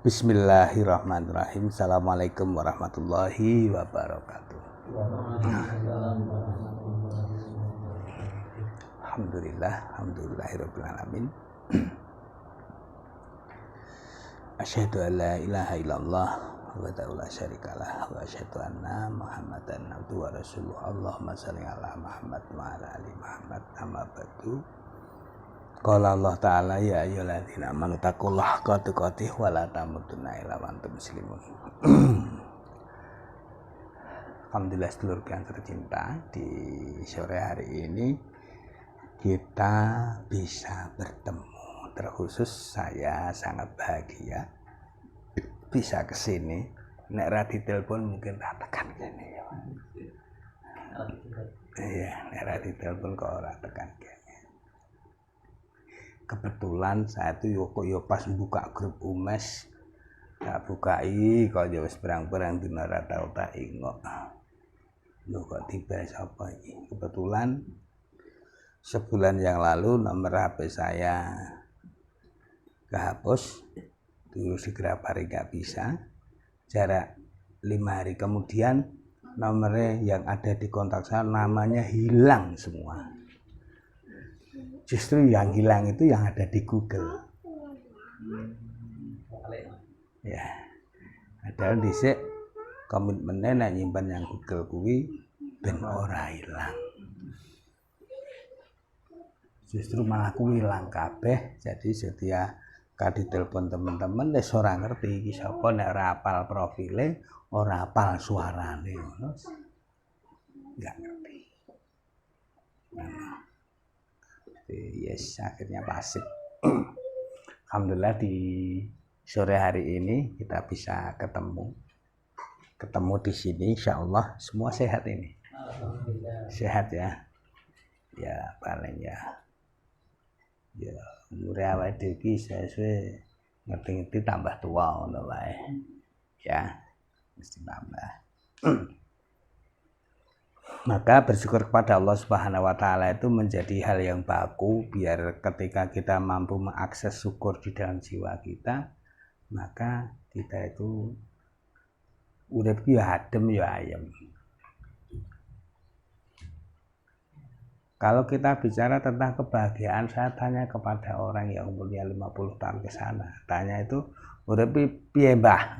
Bismillahirrahmanirrahim. Assalamualaikum warahmatullahi wabarakatuh. Alhamdulillahirabbil alamin. Asyhadu an la ilaha illallah wa la syarikalah wa asyhadu anna Muhammadan abduhu wa rasuluh. Allahumma shalli ala Muhammad wa ala ali Muhammad. Amma ba'du. Qala Allah Ta'ala ya ayyuhalladzina amanu taqullaha haqqa tuqatih wa la tamutunna illa wa antum muslimun. Alhamdulillah sedulur yang tercinta, di sore hari ini kita bisa bertemu. Terkhusus saya sangat bahagia bisa kesini. Nek ra ditelepon mungkin ra tekan kene ya. Iya, nek ra ditelepon kok ora tekan kene. Kebetulan saya tuh yo pas buka grup UMES tak bukai kok yo wis perang-perang dina ra tau tak ingok. Lho kok tiba sapa iki? Kebetulan sebulan yang lalu nomor HP saya kehapus, terus digrapari nggak bisa. Jarak 5 hari kemudian nomornya yang ada di kontak saya namanya hilang semua. Justru yang hilang itu yang ada di Google. Ya, padahal dhisik komitmennya nek nyimpen yang Google kuwi ben ora hilang. Justru malah kuwi hilang kabeh. Jadi setia kadi telepon teman-teman wis ora ngerti iki sapa, nek ora hafal profile, ora hafal suarane ngono. Enggak ngerti. Yes, akhirnya pasif. Alhamdulillah di sore hari ini kita bisa ketemu di sini. Insyaallah semua sehat ini. Sehat ya. Ya paling ya umur awake dhewe iki sesuai ngerti-ngerti tambah tua ngono wae. Ya, mesti tambah. Maka bersyukur kepada Allah Subhanahu wa taala itu menjadi hal yang baku, biar ketika kita mampu mengakses syukur di dalam jiwa kita, maka kita itu urip ya adem ya ayem. Kalau kita bicara tentang kebahagiaan, saya tanya kepada orang yang umurnya 50 tahun ke sana. Tanya itu, urip piye, Mbah?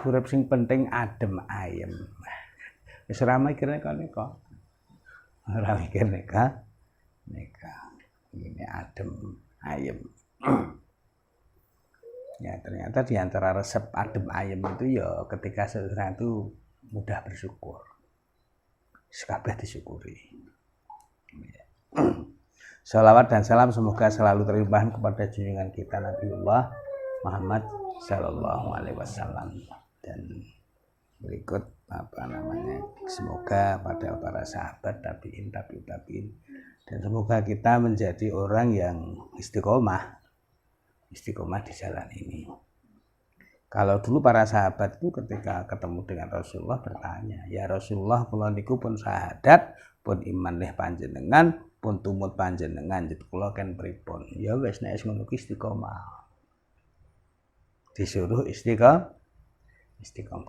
Urip sing penting adem ayem. Wis ora mikir neka. Ora mikir neka. Ini adem ayem. Ya, ternyata di antara resep adem ayem itu ya ketika seseorang itu mudah bersyukur. Kabeh disyukuri. Shalawat dan salam semoga selalu terlimpahkan kepada junjungan kita Nabiullah Muhammad sallallahu alaihi wasallam. Dan berikut semoga pada para sahabat tabi'in dan semoga kita menjadi orang yang istiqomah di jalan ini. Kalau dulu para sahabat itu ketika ketemu dengan Rasulullah bertanya, ya Rasulullah kula niku pun syahadat, pun iman neh panjenengan, pun tumut panjenengan, jadi kula ken pripun? Ya wis nek ngono kuwi istiqomah. Disuruh istiqomah.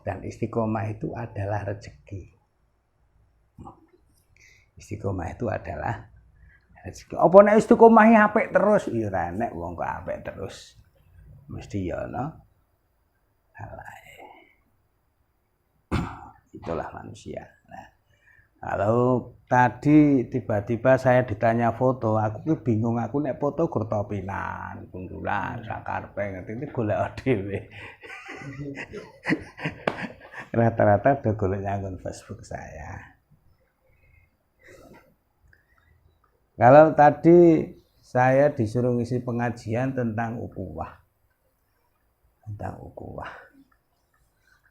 Dan istiqomah itu adalah rezeki. Istiqomah itu adalah rezeki. Apa nek istiqomah apik terus? Ya ora nek wong kok apik terus. Mesti ya no. Itulah manusia. Nah, kalau tadi tiba-tiba saya ditanya foto, aku bingung, aku nek foto gur topinan, kundulan, sakarpe ngerti golek dhewe. Rata-rata udah golek akun Facebook saya. Kalau tadi saya disuruh ngisi pengajian tentang ukhuwah.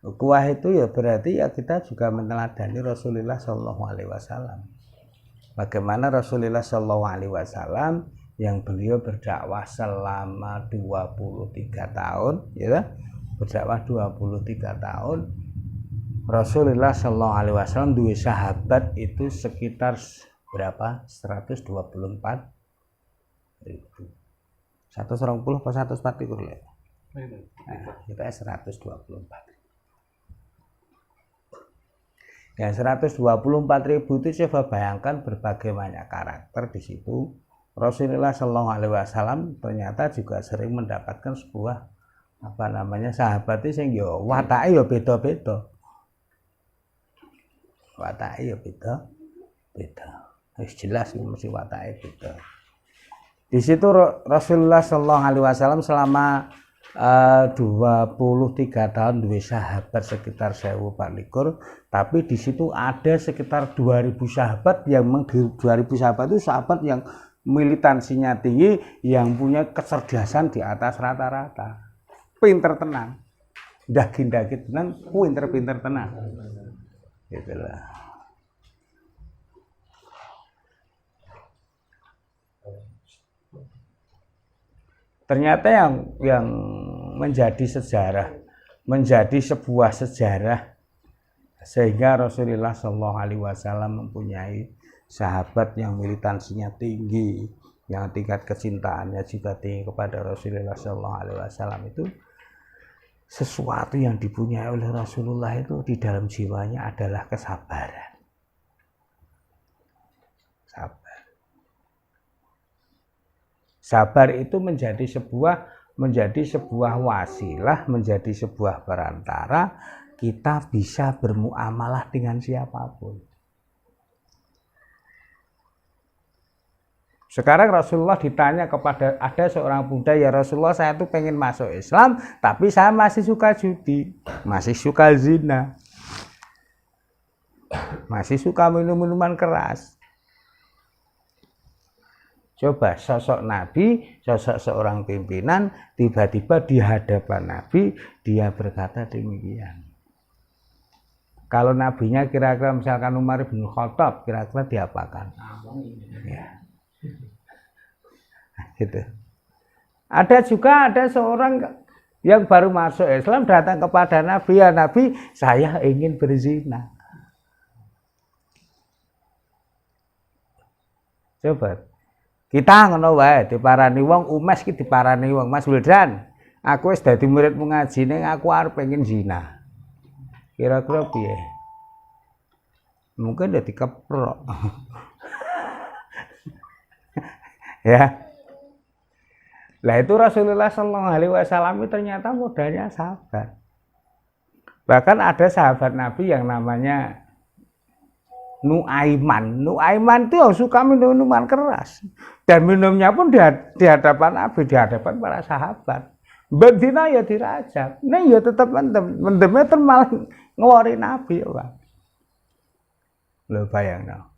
Ukhuwah itu ya berarti ya kita juga meneladani Rasulullah Shallallahu Alaihi Wasallam. Bagaimana Rasulullah Shallallahu Alaihi Wasallam yang beliau berdakwah selama 23 tahun, ya, berdakwah 23 tahun. Rasulullah Shallallahu Alaihi Wasallam dua sahabat itu sekitar berapa? 124.000. 120 atau 140 ya? Nah, kita 124. Ya 124.000 itu coba bayangkan berbagai banyak karakter di situ. Rasulullah Shallallahu Alaihi Wasallam ternyata juga sering mendapatkan sebuah sahabatnya sing yo watake yo beda-beda. Watake yo beda-beda. Wis jelas mesti watake beda. Di situ Rasulullah Shallallahu Alaihi Wasallam selama 23 tahun duwe sahabat sekitar 1024, tapi di situ ada sekitar 2000 sahabat yang 2000 sahabat itu sahabat yang militansinya tinggi, yang punya kecerdasan di atas rata-rata, pinter tenang, daging tenang, pinter tenang, gitulah. Ternyata yang menjadi sejarah, menjadi sebuah sejarah, sehingga Rasulullah Shallallahu Alaihi Wasallam mempunyai sahabat yang militansinya tinggi, yang tingkat kecintaannya juga tinggi kepada Rasulullah Shallallahu Alaihi Wasallam, itu sesuatu yang dipunyai oleh Rasulullah itu di dalam jiwanya adalah kesabaran. Sabar itu menjadi sebuah wasilah, menjadi sebuah perantara kita bisa bermuamalah dengan siapapun. Sekarang Rasulullah ditanya kepada ada seorang pemuda, ya Rasulullah, saya tuh pengen masuk Islam, tapi saya masih suka judi, masih suka zina, masih suka minum-minuman keras. Coba sosok Nabi, sosok seorang pimpinan, tiba-tiba di hadapan Nabi dia berkata demikian. Kalau nabinya kira-kira misalkan Umar bin Khattab, kira-kira diapakan? Ya. Gitu. Ada seorang yang baru masuk Islam datang kepada Nabi, ya Nabi, saya ingin berzina. Coba. Kita ngono wae diparani wong umes ki diparani wong, Mas Wildan, aku wis dadi murid ngaji ning aku arep pengen zina. Kira-kira piye? Mungkin udah dikeprok. Ya. Lah itu Rasulullah Shallallahu Alaihi Wasallam ternyata modalnya sabar. Bahkan ada sahabat Nabi yang namanya Nuaiman. Nuaiman itu suka minum minuman keras. Dan minumnya pun di hadapan Nabi, di hadapan para sahabat. Bendina ya dirajam. Ini ya tetap mendemnya malah ngewari Nabi. Lo bayang no.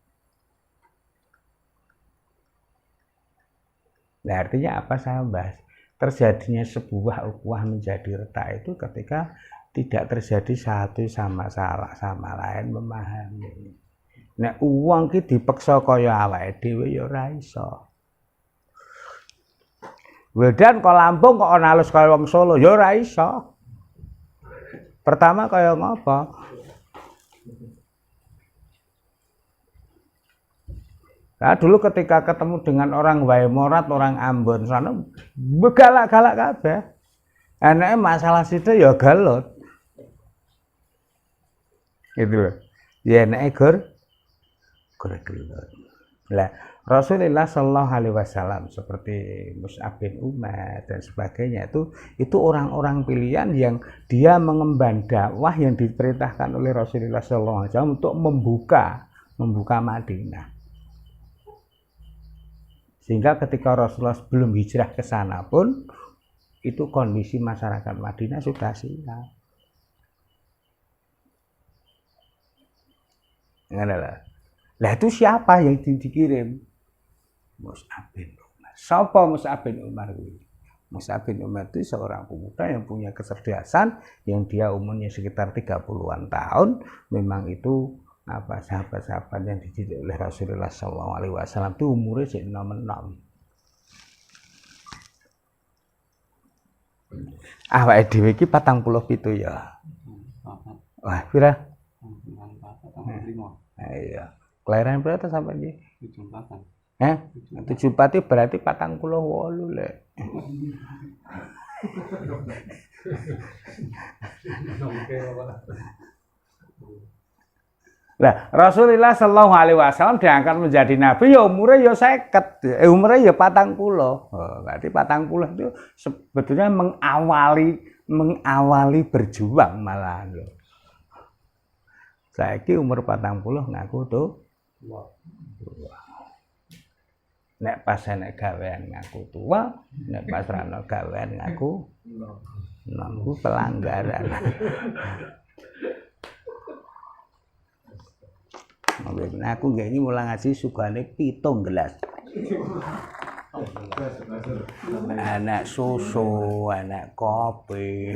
Nah, artinya apa saya bahas? Terjadinya sebuah ukhuwah menjadi retak itu ketika tidak terjadi satu sama lain memahami. Nek uang ki dipeksa kaya awake dhewe ya ora iso. Wildan kok Lampung kok ana alus kaya wong Solo ya ora iso. Pertama kaya ngapa? Nah, dulu ketika ketemu dengan orang Waimorat, orang Ambon sana begalak-galak kabeh. Enake masalah situ ya galut. Gitu. Ya enake gelut. Lah Rasulullah Shallallahu Alaihi Wasallam seperti Mus'ab bin Umair dan sebagainya itu orang-orang pilihan yang dia mengemban dakwah yang diperintahkan oleh Rasulullah Shallallahu Alaihi Wasallam untuk membuka Madinah. Sehingga ketika Rasulullah belum hijrah ke sana pun itu kondisi masyarakat Madinah sudah siap. Ngene. Lah itu siapa yang dikirim? Mus'ab bin Umair. Siapa Mus'ab bin Umair itu? Mus'ab bin Umair itu seorang pemuda yang punya kecerdasan, yang dia umurnya sekitar 30-an tahun. Memang itu sahabat-sahabat yang dididik oleh Rasulullah SAW itu umurnya sik enom-enom. Awake dhewe iki 47 ya. Wah, pira? 45. Iya. Kelahiran berapa sampai ini? 74. 74 berarti 48 lek. Lah Rasulullah Shallallahu Alaihi Wasallam diangkat menjadi nabi ya umurnya ya 50, umurnya ya 40. Berarti 40 itu sebetulnya mengawali berjuang malah. Saiki umur 40 ngaku tuh. Nek pas enek gawean ngaku tua, nek pas rano gawean ngaku pelanggaran. Aku nggak ini mulai ngaji sugane 7 gelas. Anak susu, anak kopi,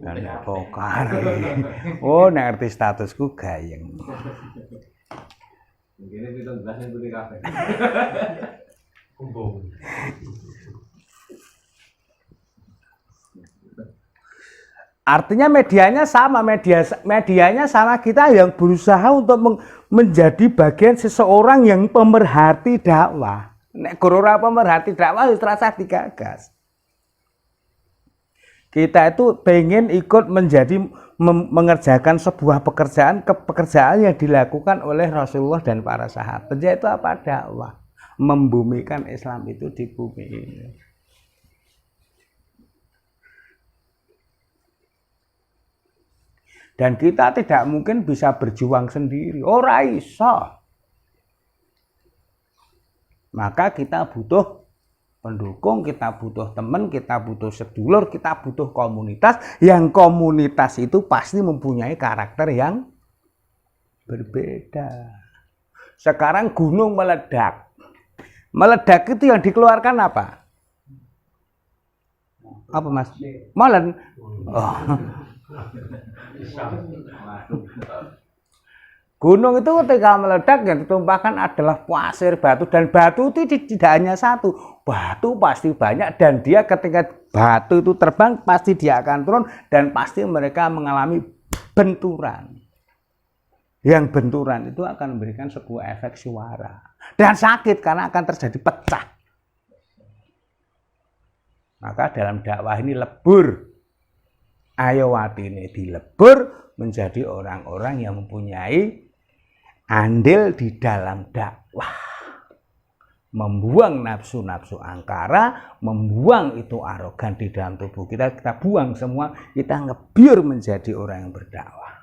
anak pokari. Oh, ngerti statusku gayeng. Mungkin 7 gelas yang putih kafe. Kumpul. Artinya medianya sama, medianya sama, kita yang berusaha untuk menjadi bagian seseorang yang pemerhati dakwah. Nek ora pemerhati dakwah wis terasa digagas. Kita itu pengen ikut menjadi mengerjakan sebuah pekerjaan yang dilakukan oleh Rasulullah dan para sahabat. Yaitu apa? Dakwah. Membumikan Islam itu di bumi ini. Dan kita tidak mungkin bisa berjuang sendiri. Ora iso. Maka kita butuh pendukung, kita butuh teman, kita butuh sedulur, kita butuh komunitas. Yang komunitas itu pasti mempunyai karakter yang berbeda. Sekarang gunung meledak. Meledak itu yang dikeluarkan apa? Apa Mas? Molen. Oh. Gunung itu ketika meledak yang ditumpahkan adalah pasir, batu, dan batu itu tidak hanya satu, batu pasti banyak, dan dia ketika batu itu terbang pasti dia akan turun dan pasti mereka mengalami benturan. Yang benturan itu akan memberikan sebuah efek suara dan sakit karena akan terjadi pecah. Maka dalam dakwah ini lebur. Ayo watine dilebur menjadi orang-orang yang mempunyai andil di dalam dakwah. Membuang nafsu-nafsu angkara, membuang itu arogan di dalam tubuh kita, kita buang semua, kita ngebiur menjadi orang yang berdakwah.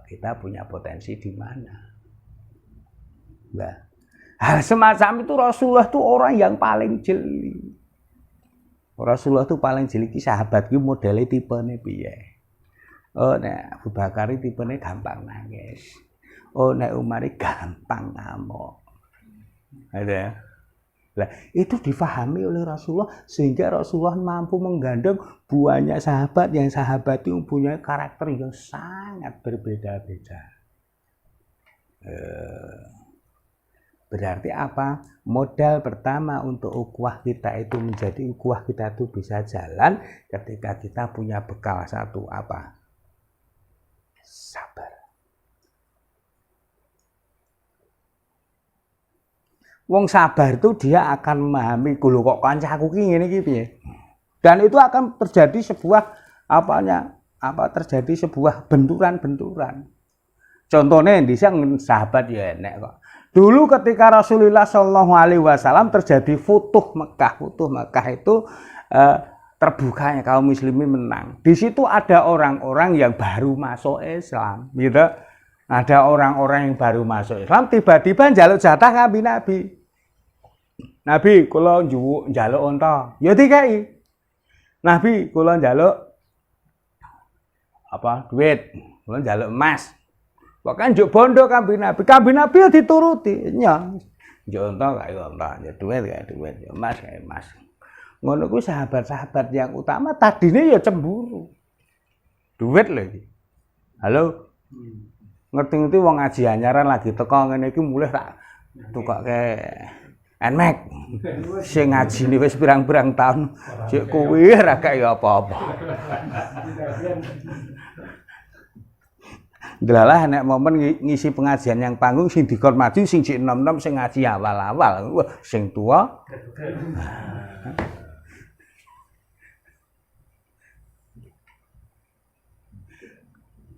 Kita punya potensi di mana? Nah, hal semacam itu Rasulullah itu orang yang paling jeli. Rasulullah itu paling jeliki sahabat itu modelnya tipenya piye. Oh nek Abu Bakar tipenya gampang nangis. Oh nek Umar gampang ngamuk. Ada. Nah, itu difahami oleh Rasulullah sehingga Rasulullah mampu menggandeng banyak sahabat yang sahabat itu mempunyai karakter yang sangat berbeda-beda. Berarti apa? Modal pertama untuk ukhuwah kita itu menjadi ukhuwah kita itu bisa jalan ketika kita punya bekal satu apa? Sabar. Wong sabar itu dia akan memahami lho kok kancaku ki ngene iki piye. Dan itu akan terjadi sebuah terjadi sebuah benturan-benturan. Contohnya di sini sahabat ya enek kok. Dulu ketika Rasulullah Shallallahu Alaihi Wasallam terjadi Futuh Mekah itu terbukanya kaum muslimin menang. Di situ ada orang-orang yang baru masuk Islam, gitu. Ada orang-orang yang baru masuk Islam, tiba-tiba njaluk jatah kanjeng Nabi. Nabi, kula njaluk unta, ya dikai. Nabi, kula njaluk duit, kula njaluk emas. Bahkan njuk bondo kanjeng Nabi ya dituruti. Nya, njuk unta kaya unta, njuk duit kaya duit, njuk emas kaya emas. Ngono kuwi sahabat-sahabat yang utama tadine ya cemburu. Duit lho iki. Halo. Ngerti-ngerti wong ngaji anyaran lagi teko ngene iki mulih tak tukokke Nmax. Sing ngajine wis pirang-pirang taun, sik kuwi ora kaya apa-apa. Delalah nek momen ngisi pengajian yang panggung sing dikon maju sing jek enom-enom sing ngaji awal-awal, wah, sing tua. Delalah nek momen ngisi pengajian yang panggung sing dikon maju sing jek enom-enom sing ngaji awal-awal, wah, sing tua. Delalah nek momen ngisi pengajian yang panggung sing dikon maju sing jek enom-enom sing ngaji awal-awal, wah, sing tua. Delalah nek momen ngisi pengajian yang panggung sing dikon maju sing jek enom-enom sing ngaji awal-awal, wah, sing tua.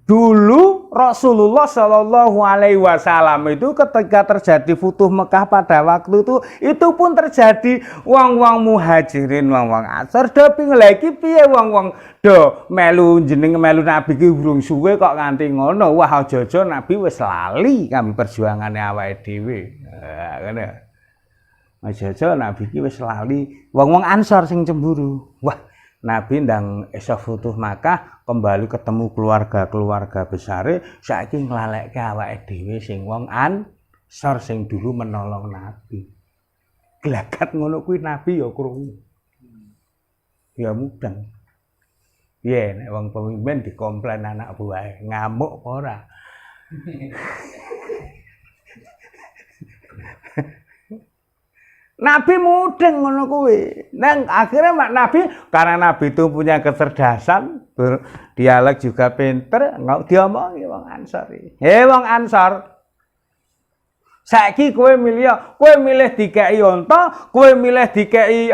Dulu Rasulullah Shallallahu Alaihi Wasallam itu ketika terjadi Futuh Mekah pada waktu itu pun terjadi wong-wong muhajirin, wong-wong ansor do ping lagi piye wong-wong do melu jeneng melu Nabi ki urung suwe kok nganti ngono. Wah aja-aja Nabi wis lali kami perjuangane awake dhewe. Ngono. Aja-aja Nabi ki wis lali wong-wong ansor sing cemburu. Wah Nabi ndang esok Futuh Makkah kembali ketemu keluarga-keluarga besare saiki nglalekke awake dhewe sing wong Ansor sing dulu menolong Nabi. Gelagat ngono kuwi Nabi ya krungu. Ya mudeng. Piye nek wong pemimpin dikomplain anak buahe ngamuk apa ora? Nabi mudeng ngono kuwi. Nang akhirnya Nabi karena Nabi itu punya kecerdasan, dialek juga pinter, nggak diomongi wong Ansor iki. Wong Ansor. Saiki kowe milih dikei unta, kowe milih dikei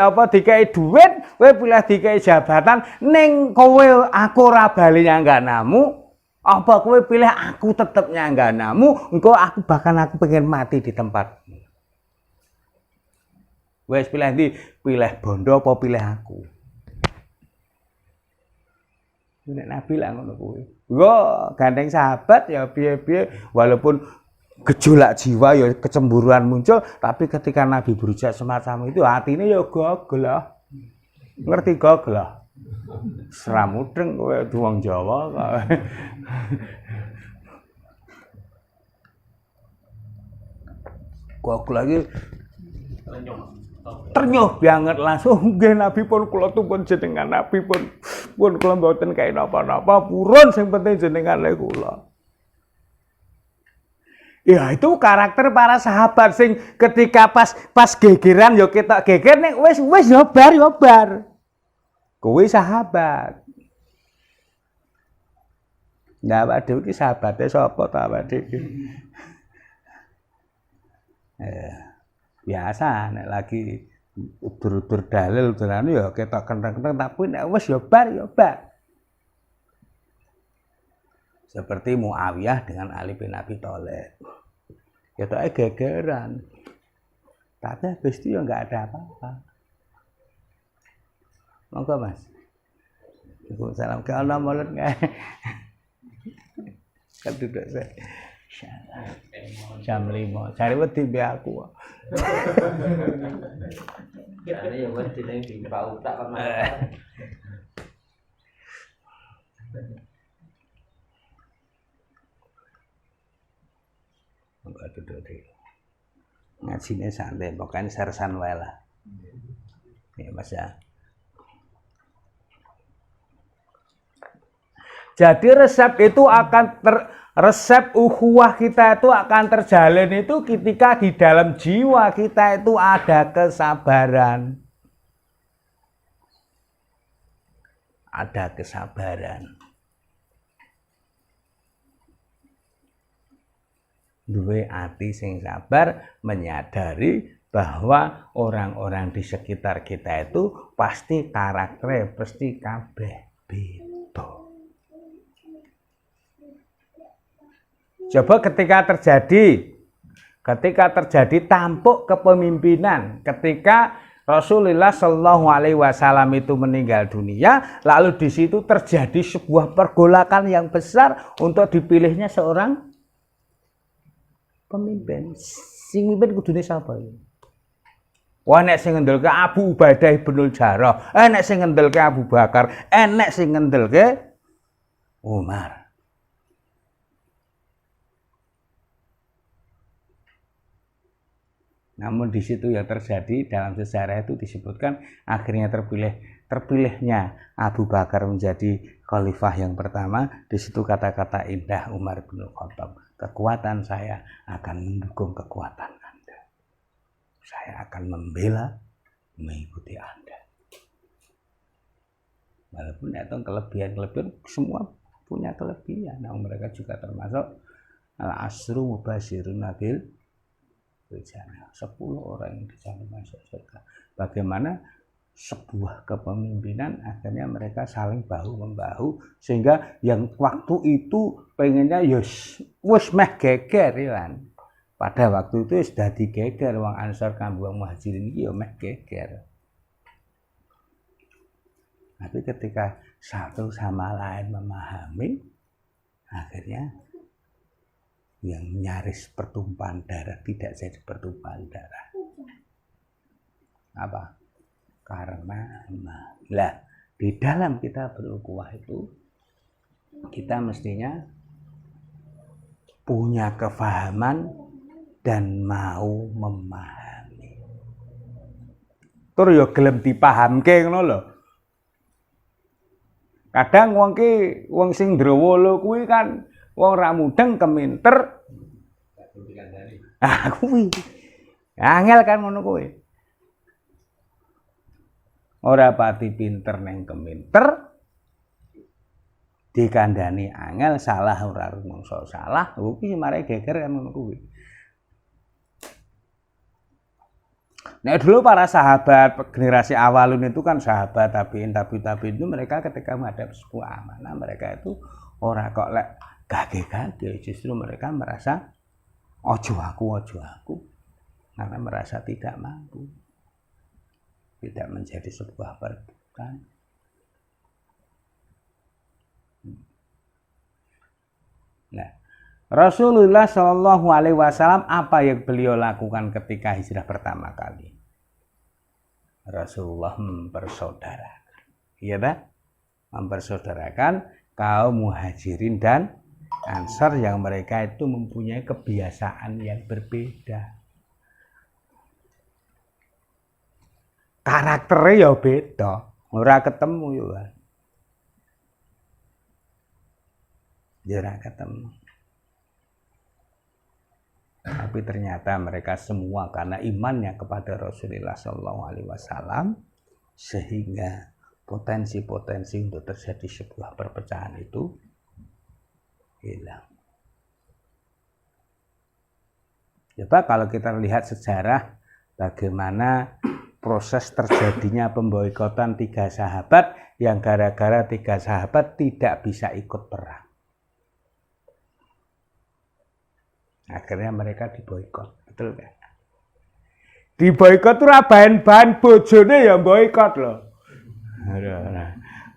duit, kowe pilih dikei jabatan, ning kowe aku ora bali nyangganamu, apa kowe pilih aku tetep nyangganamu, engko aku pengen mati di tempatmu. Wes pilih ndi? Pilih bondo apa pilih aku? Nek Nabi lah ngono kuwi. Yo gandeng sahabat ya piye-piye walaupun gejolak jiwa ya kecemburuan muncul, tapi ketika Nabi berucap semacam itu hatinya ya gogol lah. Ngerti gogol lah. Seramudeng kowe wong Jawa kok. Gogol lagi ternyuh banget langsung nggih Nabi pun kula tumpun jenengan Nabi pun kula mboten kae napa-napa purun sing penting jenengan le kula. Ya itu karakter para sahabat sing ketika pas gegeran ya ketok geger nek wis ya bar. Kuwi sahabat. Nah, awak dhewe iki sahabate sapa ta awak dhewe? Biasa nek lagi udur-udur dalil udurane ya ketok kenteng-kenteng tapi nek wis ya bar. Seperti Muawiyah dengan Ali bin Abi Thalib. Ketoke gegeran. Tapi habis itu ya enggak ada apa-apa. Monggo Mas. Waalaikumsalam. Ke ana mulut enggak? Kan duduk saya. Jam 5. Cari wedi mbek aku. Karena ya wedi ning di Pak Utak kan. Enggak duduk di. Ngajine santai, pokoknya sersan wae lah. Ya Mas ya. Jadi resep ukhuwah kita itu akan terjalin itu ketika di dalam jiwa kita itu ada kesabaran. Ada kesabaran. Duwe ati sing sabar, menyadari bahwa orang-orang di sekitar kita itu pasti karakternya pasti kabeh beda. Coba ketika terjadi tampuk kepemimpinan, ketika Rasulullah Shallallahu Alaihi Wasallam itu meninggal dunia, lalu di situ terjadi sebuah pergolakan yang besar untuk dipilihnya seorang pemimpin. Sing mimpin kudune sapa iki? Wah nek sing ngendelke Abu Ubaidah bin Jarrah, nek sing ngendelke Abu Bakar, nek sing ngendelke Umar. Namun di situ yang terjadi dalam sejarah itu disebutkan akhirnya terpilihnya Abu Bakar menjadi khalifah yang pertama. Di situ kata-kata indah Umar bin Khattab, kekuatan saya akan mendukung kekuatan Anda. Saya akan membela mengikuti Anda. Walaupun itu kelebihan semua punya kelebihan. Nah, mereka juga termasuk al-asru mubashirun bil 10 orang yang dijamin masuk surga. Bagaimana sebuah kepemimpinan, akhirnya mereka saling bahu-membahu, sehingga yang waktu itu pengennya wis meh geger kan. Pada waktu itu sudah digeger wong Ansor kanggo wong Muhajirin iki ya meh geger. Tapi ketika satu sama lain memahami, akhirnya yang nyaris pertumpahan darah tidak jadi pertumpahan darah. Apa? Karena lah di dalam kita berukhuwah itu kita mestinya punya kefahaman dan mau memahami. Tur ya gelem dipahamke ngono lho. Kadang wong sing ndrawala kuwi kan wong ra mudeng keminter. Ah kuwi. Angel kan ngono kuwi. Ora pati pinter neng keminter, dikandani angel salah ora rumangsa salah, kuwi mare geger kan ngono kuwi. Nah dulu para sahabat generasi awalun itu kan sahabat tabiin itu mereka ketika menghadapi sebuah amanah mereka itu ora kok lek gage-gage, justru mereka merasa ojo aku karena merasa tidak mampu. Tidak menjadi sebuah perebutan. Nah, Rasulullah Shallallahu Alaihi Wasallam apa yang beliau lakukan ketika hijrah pertama kali? Rasulullah mempersaudarakan, iya dah, mempersaudarakan kaum Muhajirin dan Ansar yang mereka itu mempunyai kebiasaan yang berbeda. Karakternya ya beda, ora ketemu ya. Ya ora ketemu. Tapi ternyata mereka semua karena imannya kepada Rasulullah SAW sehingga potensi-potensi untuk terjadi sebuah perpecahan itu hilang. Coba kalau kita lihat sejarah bagaimana proses terjadinya pemboikotan 3 sahabat yang gara-gara 3 sahabat tidak bisa ikut perang. Akhirnya mereka diboikot, betul kan? Diboikot ora bahan-bahan bojone ya boikot loh.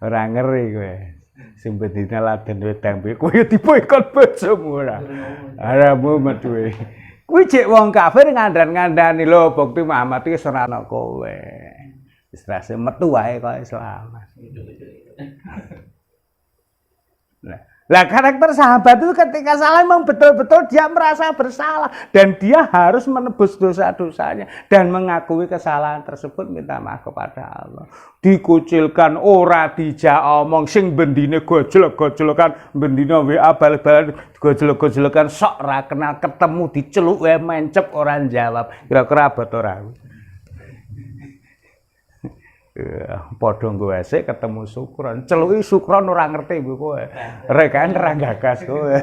Ora ngeri kowe. Sing bedine laden wedang kowe ya diboikot bojomu ora. Ora mumet kowe. Kuwi cek wong kafir ngandan-ngandani lho bukti Muhammad iki ora ana kowe. Wis rase metu wae kok Islam. Lah karakter sahabat itu ketika salah memang betul-betul dia merasa bersalah dan dia harus menebus dosa-dosanya dan mengakui kesalahan tersebut, minta maaf kepada Allah. Dikucilkan ora dijak omong sing bendine gojlok-gojlokan, bendina WA bal-balan gojlok-gojlokan sok ra kenal ketemu diceluk wae mencep ora jawab. Kira-kira abot ora? Padha nggo esek ketemu Sukron, celuki Sukron ora ngerti kowe. Rekane ra gagas kowe.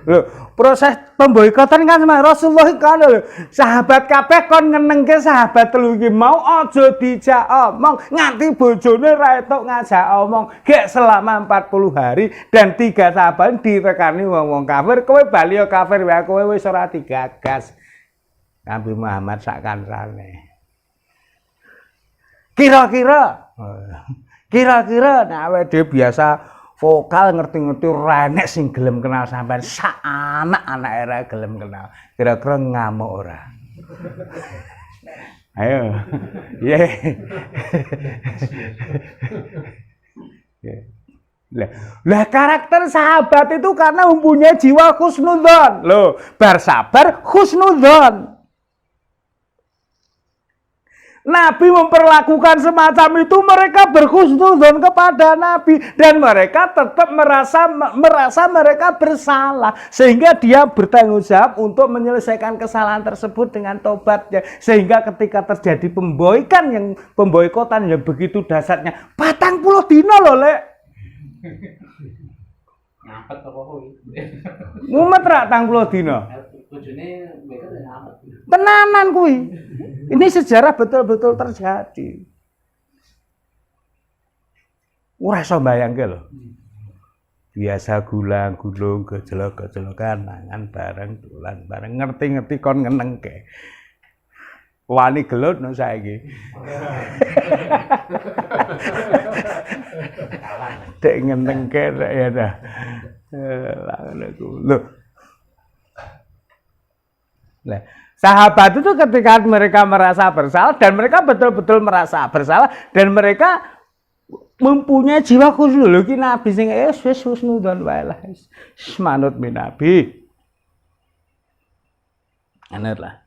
Lho, proses pemboikotan kan Rasulullah kan sahabat kabeh kon ngenengke sahabat telu iki mau aja dijak omong, nganti bojone ra etuk ngajak omong. Gek selama 40 hari dan 3 sahabat direkani wong-wong kafir, kowe bali kafir wae kowe wis ora digagas. Nabi Muhammad sak kancane. Kira-kira nek awake dhewe biasa vokal ngerti-ngerti renek sing gelem kenal sampean, sak anak-anak era gelem kenal. Kira-kira ngamuk ora? Ayo. Ye. Lah karakter sahabat itu karena mempunyai jiwa husnudzon. Loh, bar sabar husnudzon. Nabi memperlakukan semacam itu, mereka berhusnudzon kepada Nabi dan mereka tetap merasa mereka bersalah sehingga dia bertanggung jawab untuk menyelesaikan kesalahan tersebut dengan tobatnya, sehingga ketika terjadi pemboikotan yang begitu dahsyatnya 40 dina loh lek ngapet apa kuwi mumet ra 40 dina Bojone mereka apa? Tenanan kuwi. Ini sejarah betul-betul terjadi. Ora iso mbayangke lho. Biasa gulang-gulung gejlok-gejlokan mangan bareng dolan bareng ngerti-ngerti kon ngenengke. Wani gelut no saiki. Dek ngenengke ya dah. Lah ngono ku. Lho. Nah, sahabat itu ketika mereka merasa bersalah dan mereka betul-betul merasa bersalah dan mereka mempunyai jiwa khusus lho ki nabi sing wis husnudzon wae lah. Manut min nabi. Anet lah.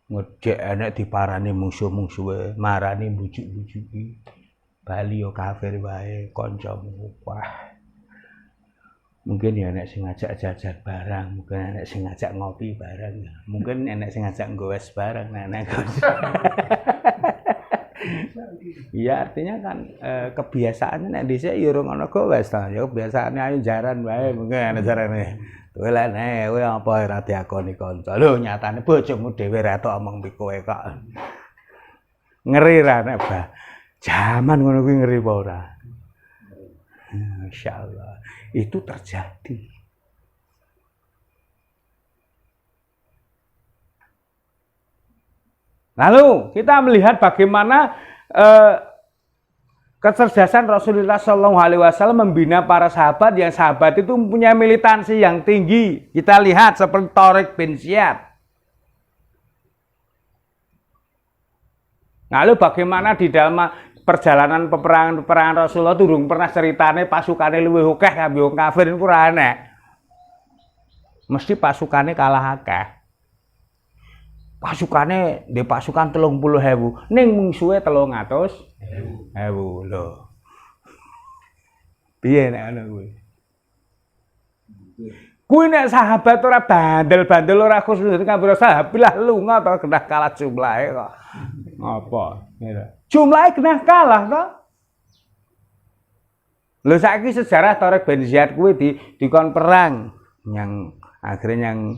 Ngejek enek diparani musuh-musuhe, marani bujuk-bujuki. Bali yo kafir wae kancamu. Wah. Mungkin ya enek sing ngajak jajan barang, mungkin enek sing ngajak ngopi bareng, mungkin enek sing ngajak nggoes bareng, nenek. Iya artinya kan kebiasaannya nek dhisik ya ora ngono goes ta. Ya kebiasaane ayo jaran wae mungkin ana jarane. Kowe lek kowe apa ora diakoni kanca. Lho nyatane bojomu dhewe ra tok omong pi kowe kok. Ngeri ra nek ba. Jaman ngono kuwi ngeri apa ora? Masyaallah. Itu terjadi. Lalu kita melihat bagaimana kecerdasan Rasulullah SAW membina para sahabat yang sahabat itu mempunyai militansi yang tinggi. Kita lihat seperti Tariq bin Ziyad. Lalu bagaimana di dalam perjalanan peperangan Rasulullah durung pernah ceritane pasukane luwih akeh kanggo wong kafir niku ora enek. Mesti pasukane kalah akeh. Pasukane ndek pasukan 30.000 ning mungsuhe 300.000 lho. Piye nek ngono kuwi? Kuwi nek sahabat ora bandel-bandel ora khusus kanggo sahabat lah lunga to kena kalah jumlahe kok. Apa? Jumlahnya kena kalah toh. Lho saiki sejarah Tariq bin Ziyad kuwi dikon perang yang akhirnya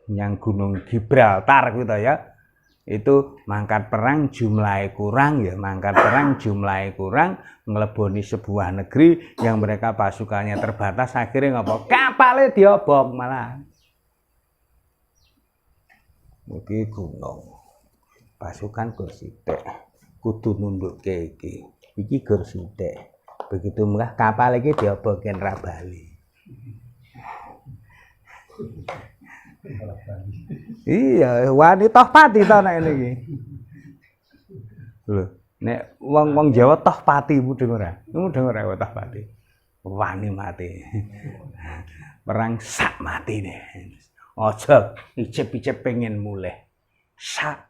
yang Gunung Gibraltar gitu ya. Itu mangkat perang jumlahnya kurang ya, mangkat perang jumlahnya kurang ngeleboni sebuah negeri yang mereka pasukannya terbatas akhirnya ngapa? Kapalnya diobong malah. Iki gunung. Pasukan Gursite kudu nunduk ke iki Gursite. Begitu mulah kapal iki diobongken ra bali. Iya, wani toh pati to nek ngene iki. Lho, nek wong Jawa toh pati mudeng ora? Mudeng ora toh pati. Wani mati. Perang sak matine. Aja icip-icip pengen mulih. Sak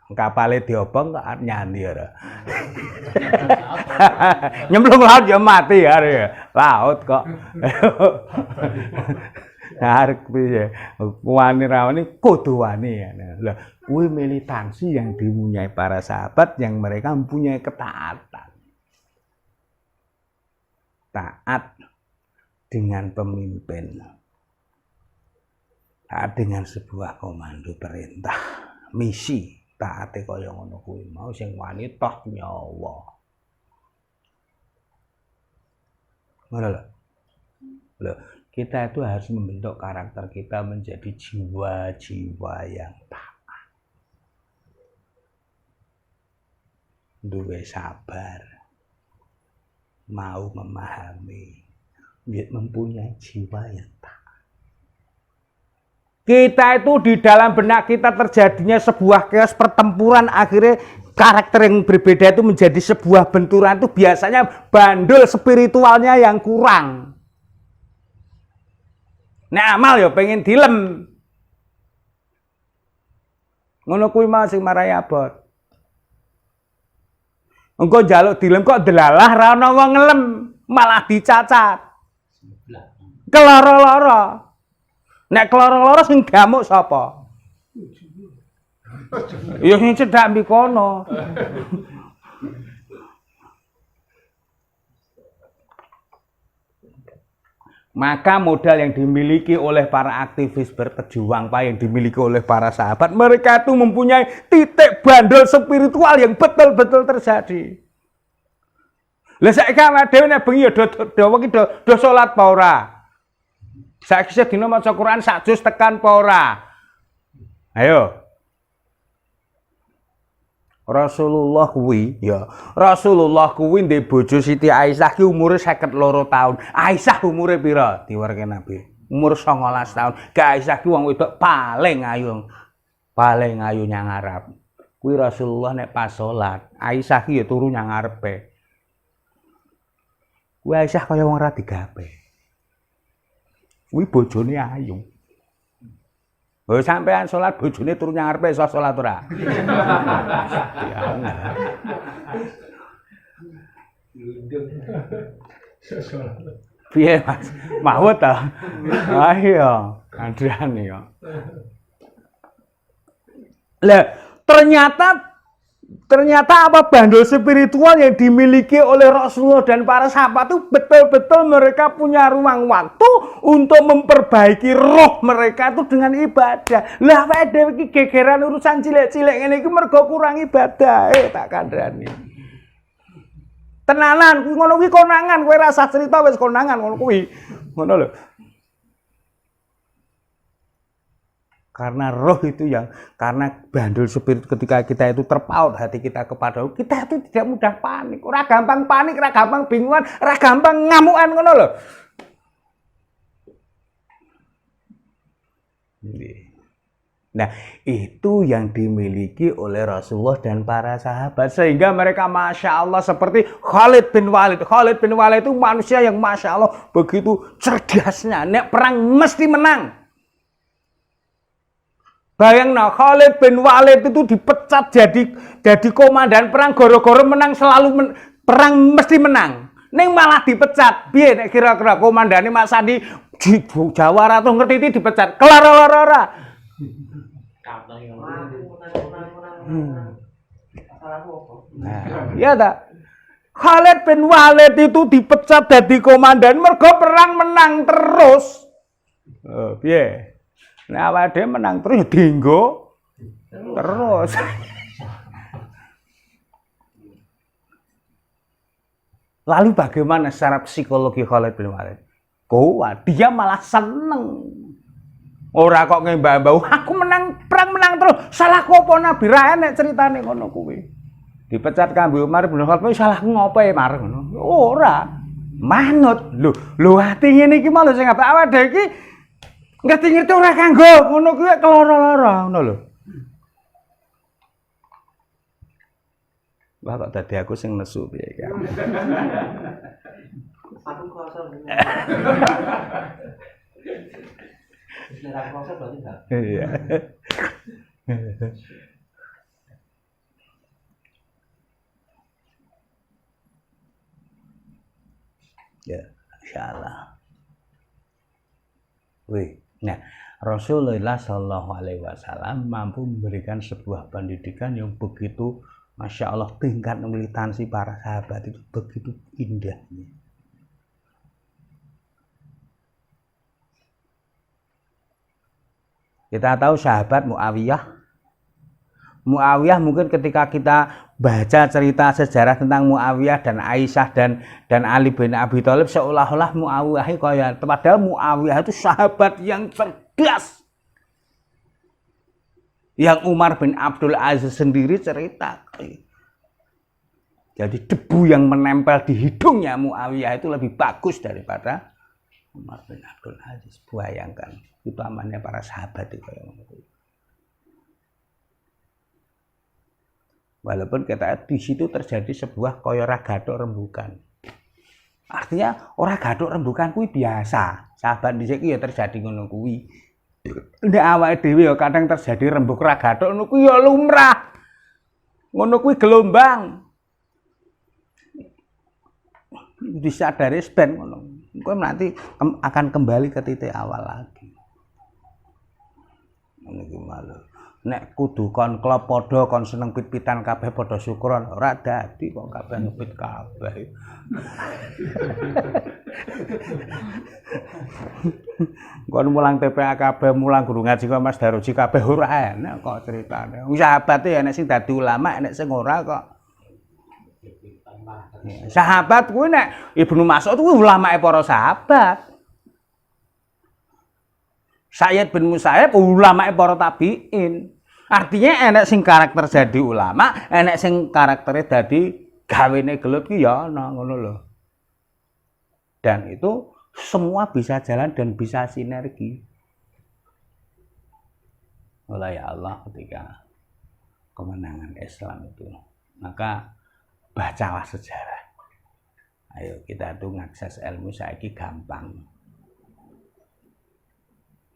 kapale diobong kok nyanyi ora. Nyemplung laut ya mati ya. Laut kok. Arek piye? Wani rawani kudu wani ya. Lah, kuwi militansi yang dipunyai para sahabat yang mereka mempunyai ketaatan. Taat dengan pemimpin. Taat dengan sebuah komando perintah, misi. Taate kaya ngono kuwi mau sing wani toh nyawa. Ngono lho. Lho, kita itu harus membentuk karakter kita menjadi jiwa-jiwa yang taat. Duwe sabar. Mau memahami, mempunyai jiwa yang taat. Kita itu di dalam benak kita terjadinya sebuah chaos pertempuran, akhirnya karakter yang berbeda itu menjadi sebuah benturan itu biasanya bandul spiritualnya yang kurang. Nek amal ya pengen dilem. Ngono kuwi mau sing marai abot. Engko njaluk dilem kok delalah ra ono wong ngelem, malah dicacat. Keloro-loro. Nek keloro-loro sing gamuk sapa? Ya sing cedhak mbikono. Maka modal yang dimiliki oleh para aktivis berpejuang Pak, yang dimiliki oleh para sahabat, mereka itu mempunyai titik bandel spiritual yang betul-betul terjadi. Lah saiki awake dhewe nek bengi ya do salat apa ora? Saiki sedina maca Quran sak juz tekan apa ora? Ayo. Rasulullah kuwi ndek bojo Siti Aisyah ki umure 52 tahun. Aisyah umure pira? Diwerke Nabi. Umur 19 tahun. Ke Aisyah ki wong wedok paling ayu nyang Arab. Kuwi Rasulullah nek pas salat, Aisyah ki ya turu nyang ngarepe. Kuwi Aisyah kaya wong ora digawe. Kuwi bojone ayu. Oh sampean salat bojone turu nyang ngarepe iso salat ora? Piye Mas? Mahmud ta? Ayo, Andrian ya. Lah, ternyata apa bandul spiritual yang dimiliki oleh Rasulullah dan para sahabat itu betul-betul mereka punya ruang waktu untuk memperbaiki roh mereka itu dengan ibadah. Lah awake dhewe iki gegeran urusan cilik-cilik ngene iki mergo kurang ibadah. Tak kandhani. Tenanan kuwi ngono kuwi konangan, kowe rasa cerita wis konangan ngono kuwi. Ngono lho. Karena roh itu karena bandul spirit ketika kita itu terpaut hati kita kepada Allah, kita itu tidak mudah panik, ora gampang panik, ora gampang bingungan, ora gampang ngamukan ngono lho. Nah, itu yang dimiliki oleh Rasulullah dan para sahabat sehingga mereka Masya Allah seperti Khalid bin Walid. Khalid bin Walid itu manusia yang Masya Allah begitu cerdasnya, nek perang mesti menang. Bayangno Khalid bin Walid itu dipecat jadi komandan perang gara-gara menang perang mesti menang. Ning malah dipecat. Piye nek kira-kira komandane Mas Sandi di Jawa tuh ngerti dipecat. Kelar ora. Nah, iya tak? Khalid bin Walid itu dipecat jadi komandan mergo perang menang terus. Piye? Nah, awake dhewe menang terus ya dienggo terus. Lalu bagaimana secara psikologi Khalid bin Walid? Kuat, dia malah seneng. Ora kok ngembah-mbah, aku perang menang terus. Salahku apa Nabi ra enek ceritane ngono kuwi. Dipecat kambe Umar bin Khattab salah ngopo e Mar ngono. Ora. Manut. Lho ati ngene iki malah sing awake dhewe iki ngerti-ngerti ora kanggo ngono kuwi keloro-loro ngono lho. Wah kok dadi aku sing nesu piye iki. Aku kosong. Nek kosong berarti enggak. Iya. Ya, insyaallah. Wih. Nah, Rasulullah Shallallahu Alaihi Wasallam mampu memberikan sebuah pendidikan yang begitu, Masya Allah, tingkat militansi para sahabat itu begitu indahnya. Kita tahu sahabat Muawiyah mungkin ketika kita baca cerita sejarah tentang Muawiyah dan Aisyah dan Ali bin Abi Thalib seolah-olah Muawiyah kaya padahal Muawiyah itu sahabat yang cerdas. Yang Umar bin Abdul Aziz sendiri cerita. Jadi debu yang menempel di hidungnya Muawiyah itu lebih bagus daripada Umar bin Abdul Aziz. Bayangkan itu amannya para sahabat itu. Walaupun kita di situ terjadi sebuah kaya ora gathuk rembukan. Artinya ora gathuk rembukan kuwi biasa. Sahabat dhisik ya terjadi ngono kuwi. Nek awake dhewe ya kadang terjadi rembug ora gathuk ngono kuwi ya lumrah. Ngono kuwi gelombang. Disadari ben ngono. Kowe nanti akan kembali ke titik awal lagi. Ngono iki malu. Nek kudu kon klop padha kon seneng pit-pitan kabeh padha syukuran ora dadi kok kabeh ngepit kabeh. Kon mulang TPA kabeh, mulang guru ngaji kok Mas Daroji kabeh ora enak kok ceritane. Wong sahabat e enek sing dadi ulama, enek sing ora kok. Sahabat kuwi nek Ibnu Mas'ud kuwi ulamae para sahabat. Sayyid bin Musayyib ulamae para tabi'in. Artinya enek sing karakter jadi ulama, enek sing karaktere dadi gawene gelut ki ya ana ngono lho. Dan itu semua bisa jalan dan bisa sinergi. Oleh Allah ketika kemenangan Islam itu, maka bacalah sejarah. Ayo kita tuh ngakses ilmu saiki gampang.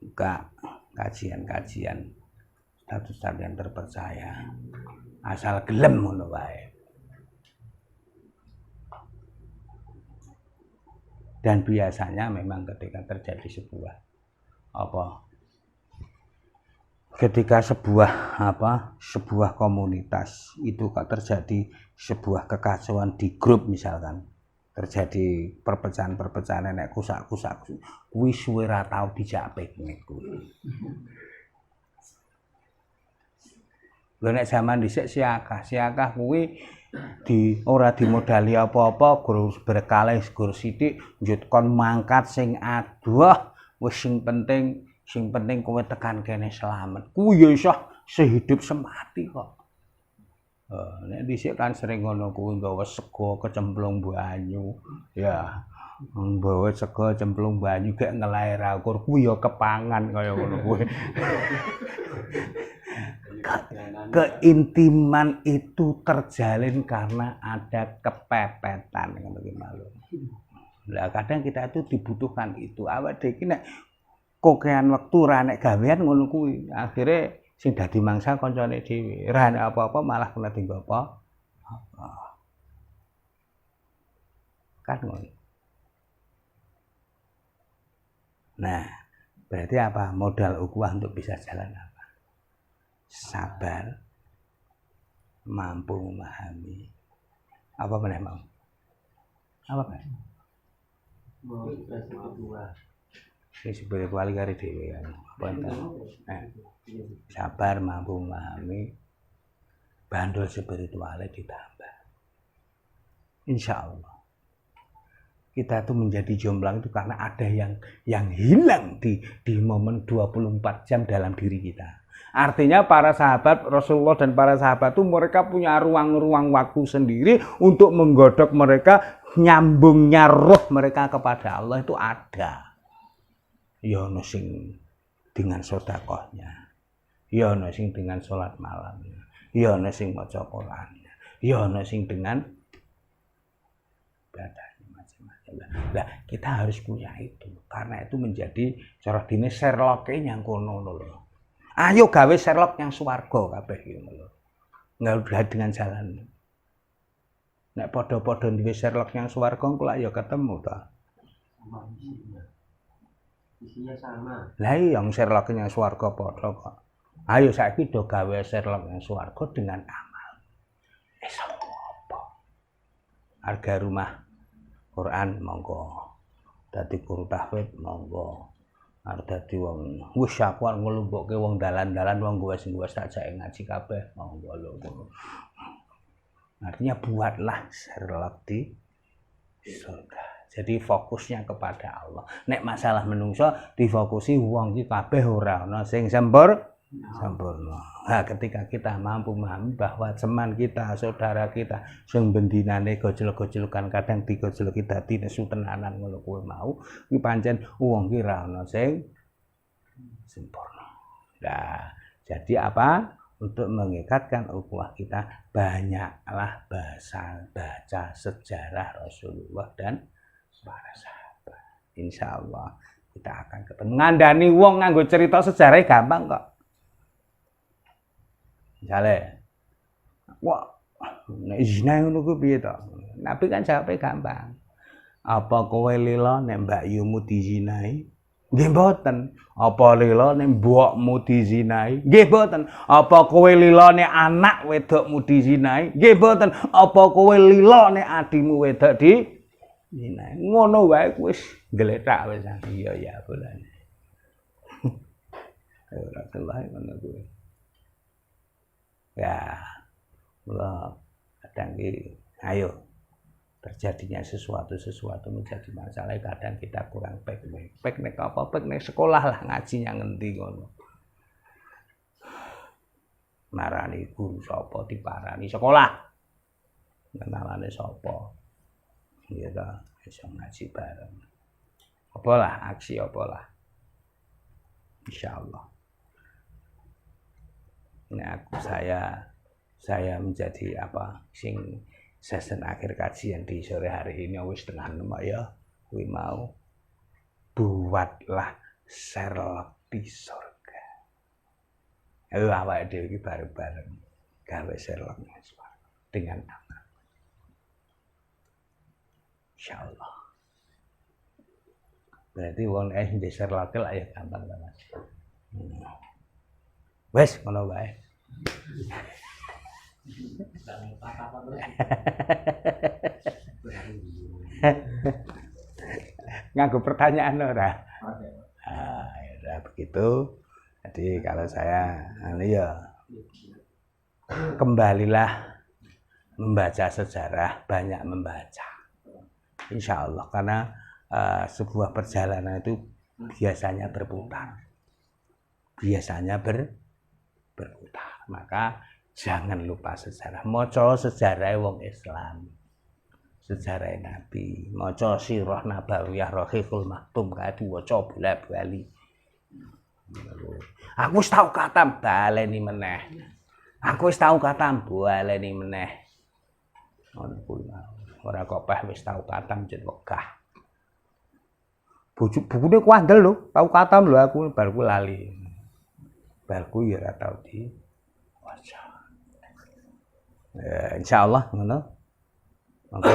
Buka kajian-kajian status yang terpercaya. Asal gelem ngono wae. Dan biasanya memang ketika terjadi sebuah sebuah komunitas itu kok terjadi sebuah kekacauan di grup misalkan, terjadi perpecahan nek kusak-kusak kuwi suwe ra tau dijak piknik kuwi. Lha nek jaman dhisik siakah kuwi ora dimodali apa-apa, gur berkalih gur sithik njut kon mangkat sing adoh, wis sing penting kowe tekan kene selamat. Kuwi ya iso sehidup semati kok. Nek dhisik kan sering ngono kuwi nggawa sego kecemplung banyu. Ya, nggawa sego cemplung banyu gek ngelair akur kuwi ya kepangan kaya ngono kuwi. Keintiman itu terjalin karena ada kepepetan ngono ki malu. Lah kadang kita itu dibutuhkan itu. Awak dhewe iki nek kokean wektu ra nek gawean ngono kuwi, akhire sing dadi mangsa kancane dhewe. Ra nek apa-apa malah kena dienggo apa? Kan ngono. Nah, berarti apa? Modal ukhuwah untuk bisa jalan apa? Sabar, mampu memahami. Apa meneh mau? Apa meneh? Mau kedua. Wis spiritual karo dhewe kan. Sabar, mampu memahami. Bandul spiritualnya ditambah. Insya Allah. Kita tuh menjadi jomblang itu karena ada yang hilang di momen 24 jam dalam diri kita. Artinya para sahabat Rasulullah dan para sahabat itu mereka punya ruang-ruang waktu sendiri untuk menggodok mereka, nyambungnya roh mereka kepada Allah itu ada. Ya ono sing dengan sedekahnya, ya ono sing dengan sholat malamnya, ya ono sing maca Qur'annya, ya ono sing dengan ibadahnya macam-macam. Nah, kita harus punya itu karena itu menjadi cara dine Sherlock-e nyang kono lho. Ayo gawe Sherlock yang swarga kabeh iki lho. Enggak dengan jalan. Nek padha-padha duwe Sherlock yang swarga engko lak ya ketemu ta. Isinya sama. Lah iya yang Sherlock yang swarga padha kok. Ayo saiki do gawe Sherlock yang swarga dengan amal. Wis apa? Harga rumah Quran monggo. Dadi guru tahfidz monggo. Arep dadi wong wis aku arep nglumpukke wong dalan-dalan wong wis tak jake ngaji kabeh monggo lho. Artinya buatlah Sherlock di surga. Jadi fokusnya kepada Allah. Nek masalah menungso difokusi wong iki kabeh ora ana sing sempurna. Nah, ketika kita mampu memahami bahwa teman kita, saudara kita sing bendinane gojol-gojolkan kadang digojolki dadi nesu tenanan ngono kuwi mau, iki pancen wong iki ora ana sing sempurna. Nah, jadi apa? Untuk mengikatkan ukhuwah kita banyaklah baca sejarah Rasulullah dan para sahabat. Insya Allah kita akan ketemu. Ngandani wong nganggo cerita sejarah gampang kok. Misalnya, wah, nek zina ngono kuwi piye to? Nabi kan jawabnya gampang. Apa kowe lila nek Mbak Yumu dizinai? Nggih mboten. Apa lila nek mbokmu dizinai? Nggih mboten. Apa kowe lila nek anak wedokmu dizinai? Nggih mboten. Apa kowe lila nek adimu wedok Nah, ngono wae wis gletak wis. Iya ya bolane. Ora salah ngono kuwi. Ya, mula kadang ki ayo terjadinya sesuatu menjadi masalah kadang kita kurang pek nek apa pek nek sekolah lah ngaji yang ngendi ngono. Marani guru sapa diparani sekolah. Kenalane sapa. Ya ta, iso ngaji bareng. Apalah aksi apalah. Insyaallah. Nah, saya menjadi apa sing season akhir kajian di sore hari ini wis setengah 6 ya. Kuwi mau buatlah Sherlock di surga. Awake dhewe iki bareng-bareng gawe Sherlock dengan aman. Insyaallah. Berarti wong di Sherlock lah ya gampang ta Mas. Wes ngono wae. Nganggo pertanyaan ora? Ya begitu. Jadi kalau saya ya kembalilah membaca sejarah, banyak membaca. Insya Allah karena sebuah perjalanan itu biasanya berputar. Berputar. Maka jangan lupa sejarah. Maca sejarah wong Islam. Sejarah Nabi, maca sirah nabawiyah Rahiqul Maktum kae diwaca bola-bali. Aku wis tau katam baleni meneh. Aku wis tau katam baleni meneh. Ngono kuwi. Ora kok peh wis tau katam jen wegah. Bukune kuandel lho, tau katam lho aku bar ku lali. Bar ku ya ora tau diwaca. Insyaallah ngono. Oke,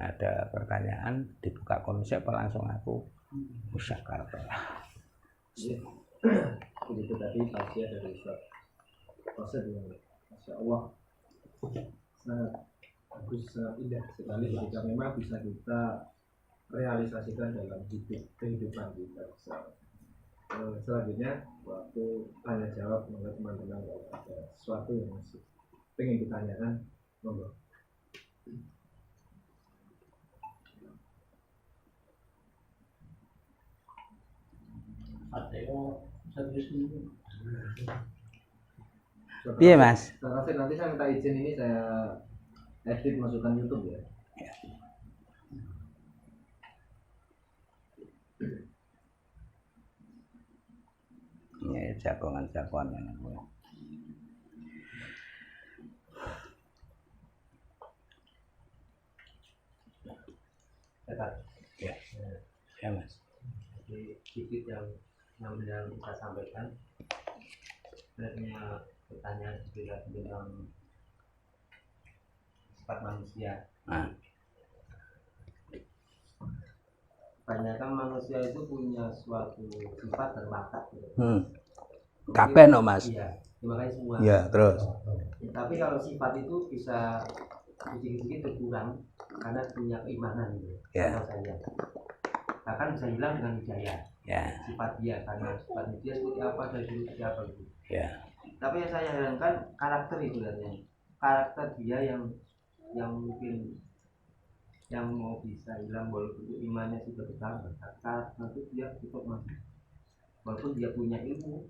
ada pertanyaan dibuka konsep langsung aku musyawarah. Begitu tadi tausiah dari Ustaz Qasir yang Masya Allah sangat bagus, sangat indah sekali ketika memang bisa kita realisasikan dalam kehidupan kita. Selanjutnya waktu tanya jawab menurut teman-teman kalau ada sesuatu yang masih ingin ditanyakan, monggo. Iya Mas. Nanti saya minta izin ini saya edit masukkan YouTube ya. Ya jagongan-jagongan. Ya, ya Mas. Jadi sedikit yang kita sampaikan sebenarnya pertanyaan sekitar tentang sifat manusia. Kebanyakan manusia itu punya suatu sifat dan bakat. Kabeh no Mas. Iya, makanya semua. Iya, terus. Tapi kalau sifat itu bisa sedikit-sedikit berkurang karena punya keimanan gitu. Ya. Saya. Bahkan bisa hilang dengan hidayah. Ya. Sifat dia karena sifat dia seperti apa dari dulu seperti apa gitu. Ya. Tapi yang saya herankan karakter itu katanya. Karakter dia yang mungkin yang mau bisa hilang walaupun imannya sudah bertambah. Karakter itu dia tetap masih. Walaupun dia punya ilmu.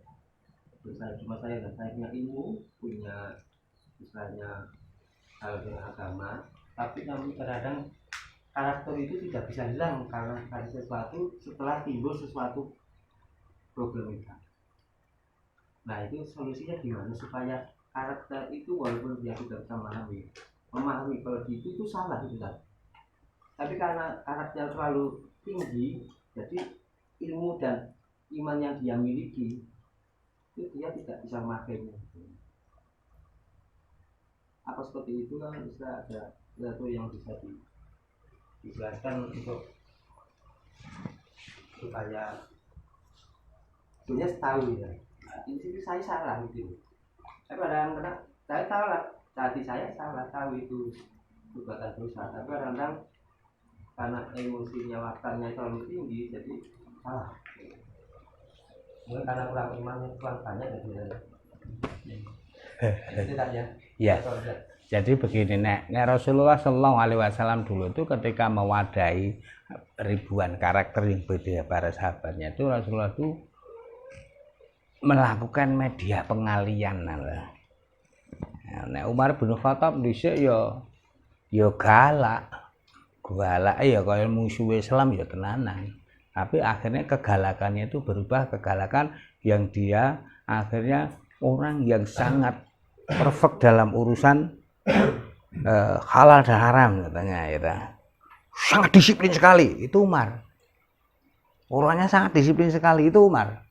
Cuma saya punya ilmu, punya misalnya hal agama, tapi kami kadang karakter itu tidak bisa hilang karena ada sesuatu setelah timbul sesuatu problem kita. Nah itu solusinya gimana supaya karakter itu walaupun dia tidak bisa memahami kalau itu salah gitu kan. Tapi karena karakter terlalu tinggi, jadi ilmu dan iman yang dia miliki itu dia tidak bisa memakainya. Apa seperti itu kan bisa ada sesuatu yang bisa dijelaskan untuk supaya punya tahu ya. Ini saya salah gitu. Tapi kadang-kadang saya salah, tadi saya salah tahu itu perbuatan dosa. Tapi kadang-kadang karena emosinya watarnya terlalu tinggi jadi salah. Mungkin karena kurang imannya kurang banyak ya. Itu tadi ya. Ya. Jadi begini, nek Rasulullah Shallallahu Alaihi Wasallam dulu itu ketika mewadahi ribuan karakter yang berbeda para sahabatnya itu Rasulullah itu melakukan media pengalian. Nek Umar bin Khattab dhisik ya galak ya kaya musuh Islam ya tenanan. Tapi akhirnya kegalakannya itu berubah kegalakan yang dia akhirnya orang yang sangat perfect dalam urusan halal dan haram katanya ya. Sangat disiplin sekali itu Umar. Orangnya sangat disiplin sekali itu Umar.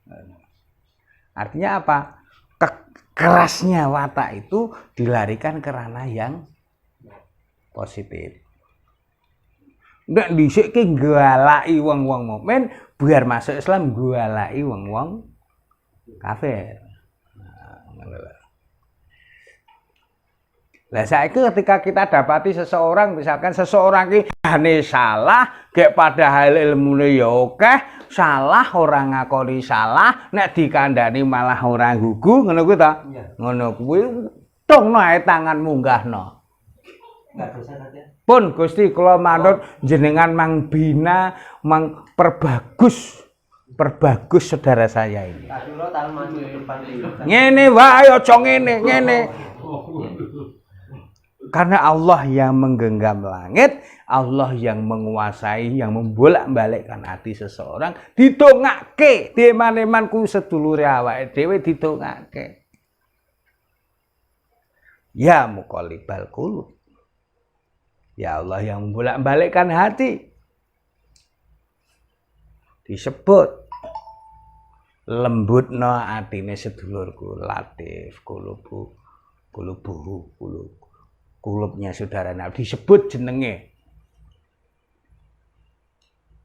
Artinya apa? Kerasnya watak itu dilarikan ke ranah yang positif. Nek dhisik ki nggalaki wong-wong mukmin biar masuk Islam nggalaki wong-wong kafir. Lah saiki ketika kita dapati seseorang misalkan seseorang ki jane salah, gek padahal ilmune ya akeh, salah orang ngakoni salah, nek dikandani malah ora gugu, ngono kuwi ta? Ngono kuwi tungno ae tangan munggahno. Enggak dosa saja. Pun Gusti kula manut jenengan mangbina perbagus saudara saya ini. Tadi lo tahu maju depan iki. Ngene wae aja ngene. Karena Allah yang menggenggam langit, Allah yang menguasai, yang membolak-balikkan hati seseorang, didongake, deman-deman ku sedulure awake dhewe didongake. Ya muqallibal qulub. Ya Allah yang membolak-balikkan hati. Disebut lembutno atine sedulurku, latif kulubnya saudara Nabi disebut jenenge.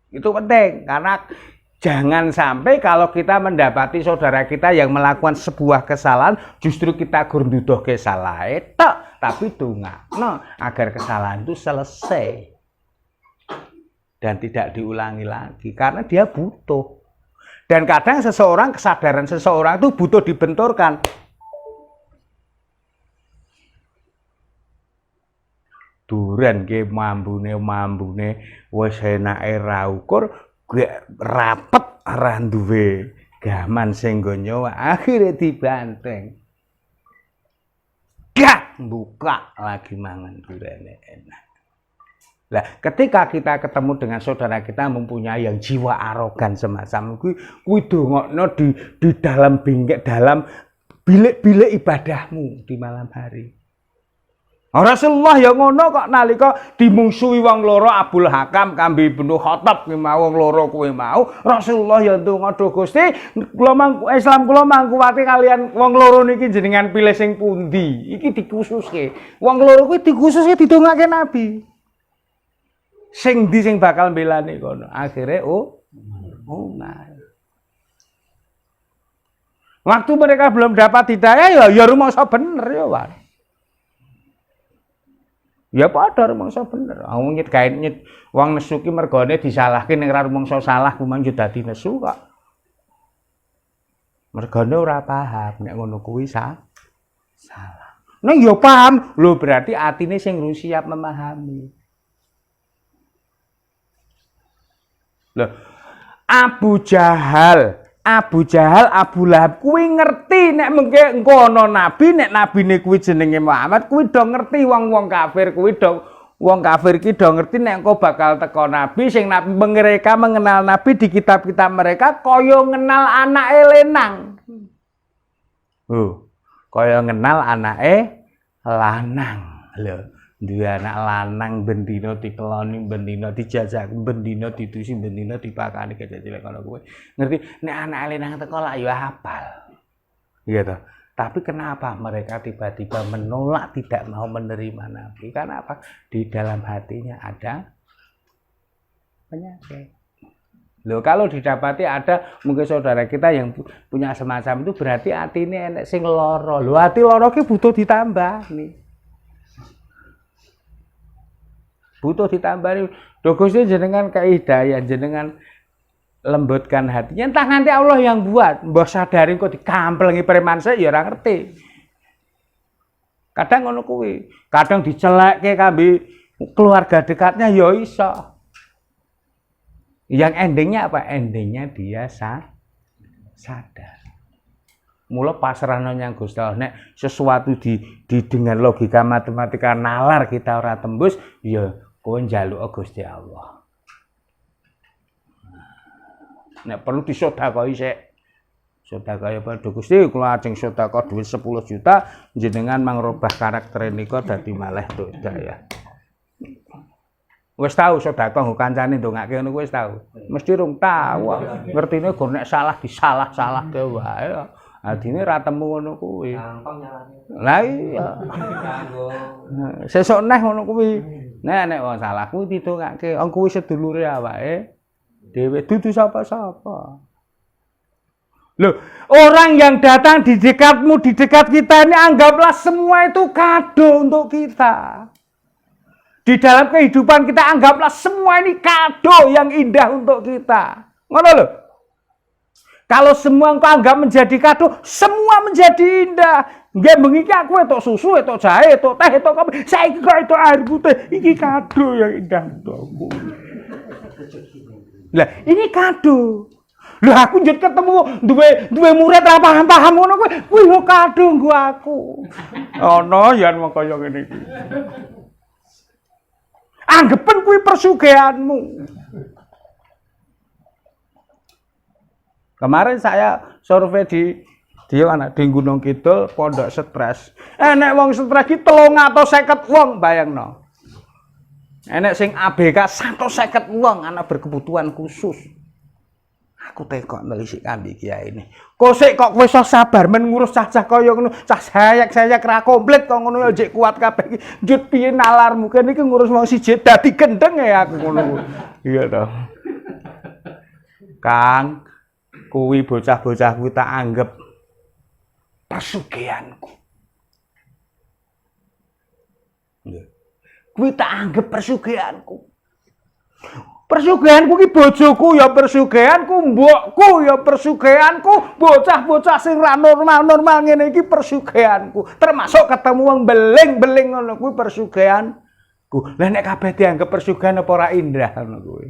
Itu penting karena jangan sampai kalau kita mendapati saudara kita yang melakukan sebuah kesalahan justru kita gur nduduhke salahe tok, tapi dongakno agar kesalahan itu selesai dan tidak diulangi lagi karena dia butuh. Dan kadang kesadaran seseorang itu butuh dibenturkan. Duren ke mambune wis enake ra ukur gek rapet ora duwe gaman sing nggo nyowa akhire dibanteng. Gak buka lagi mangan durene enak. Lah ketika kita ketemu dengan saudara kita mempunyai yang jiwa arogan semacam kuwi dongokno di dalam bilik-bilik ibadahmu di malam hari. Rasulullah ya ngono kok nalika dimungsuhi wong loro Abdul Hakam kambi Ibnu Khattab kuwi mau wong loro kuwi mau Rasulullah ya ndonga do Gusti kula Islam kula mangkuwati kalian wong loro niki jenengan pilih sing pundi iki dikhususke wong loro kuwi dikhususke didongake Nabi sing ndi sing bakal mbelani kono akhire Umar. Waktu mereka belum dapat hidayah ya rumangsa bener ya Pak. Ya padha rumangsa bener. Wong nyet gawe nyet wong nesu ki mergane disalahke ning ra rumangsa salah kumang yo dadi nesu kok. Mergane ora paham nek ngono kuwi salah. Nek yo paham, lho berarti atine sing siap memahami. Lho Abu Jahal, Abu Lahab kuwi ngerti nek mengke engko ana nabi, nek nabine kuwi jenenge Muhammad, kuwi do ngerti wong-wong kafir kuwi do wong kafir ki do ngerti nek engko bakal teko nabi sing mereka mengenal nabi di kitab-kitab mereka kaya ngenal anake lenang. Kaya ngenal anake lanang. Lho, duwe anak lanang bendina dikeloni, bendina dijajak, bendina ditusi, bendina dipakani kecil-cilik kono kuwi. Ngerti nek anak lenang teko lak ya hafal. Gitu. Tapi kenapa mereka tiba-tiba menolak tidak mau menerima Nabi? Karena apa? Di dalam hatinya ada penyakit. Loh kalau didapati ada mungkin saudara kita yang punya semacam itu berarti hati ini enek sing loro. Loh hati loro ki butuh ditambah nih. Butuh ditambah Gusti jenengan hidayah, jenengan lembutkan hatinya. Entah nanti Allah yang buat. Mbah sadari kok dikamplengi preman saya ya ora ngerti. Kadang ngono kuwi, kadang dicelekke kambe keluarga dekatnya ya iso. Yang endingnya apa? Endingnya dia sadar. Mula pasrahno nyang Gusti Allah. Nek sesuatu dengan logika matematika nalar kita ora tembus, ya kowe njaluk Gusti Allah. Nek perlu disedekahi sik. Sedekah apa Gusti kula ajeng sedekah dhuwit 10 juta jenengan mangrobah karakter nika dadi malih hidayah. Wis tau sedekah nggo kancane ndongake ngono wis tau. Mesti rung tau. Ngertine gur nek salah disalah-salahke wae. Adine ra temu ngono kuwi. Gampang nyalahne. Lah iya. Sesuk neh ngono kuwi. Nek wong salah kuwi didongake. Wong kuwi sedulure awake dhewe dudu sapa-sapa. Loh, orang yang datang di dekatmu, di dekat kita ini anggaplah semua itu kado untuk kita. Di dalam kehidupan kita anggaplah semua ini kado yang indah untuk kita. Ngono lho. Kalau semua engkau anggap menjadi kado, semua menjadi indah. Nggih bengi iki aku entuk susu, entuk jahe, entuk teh, entuk kopi. Saiki kok entuk air putih. Iki kado yang indah untukku. Lah, ini kado. Lah aku njut ketemu duwe murid ra paham-paham ngono kuwi yo kado nggo aku. Ana yen mung kaya ngene iki. Anggepen kuwi persugihanmu. Kemarin saya survei di mana di Gunung Kidul pondok stres. Enek wong stres iki 350 wong bayangno. Enek sing ABK 150 wong anak berkebutuhan khusus. Aku tekok nelisik kambi kiai ini. Kosek kok kowe iso sabar men ngurus cah-cah kaya ngono. Cah sayek-sayek ra komplit kok ngono ya jek kuat kabeh iki. Njut piye nalarmu kene iki ngurus wong siji dadi gendeng ya aku ngono. Iya to. Kang, kuwi bocah-bocah kuwi tak anggap pesugihanku. Nggih. Kuwi tak anggap pesugihanku. Persugihanku ki bojoku ya persugihanku, mbokku ya persugihanku, bocah-bocah sing ra normal-normal ngene iki persugihanku. Termasuk ketemu wong beling-beling ngono kuwi persugihanku. Lah nek kabeh dianggap persugihan apa ora indah ngono kuwi.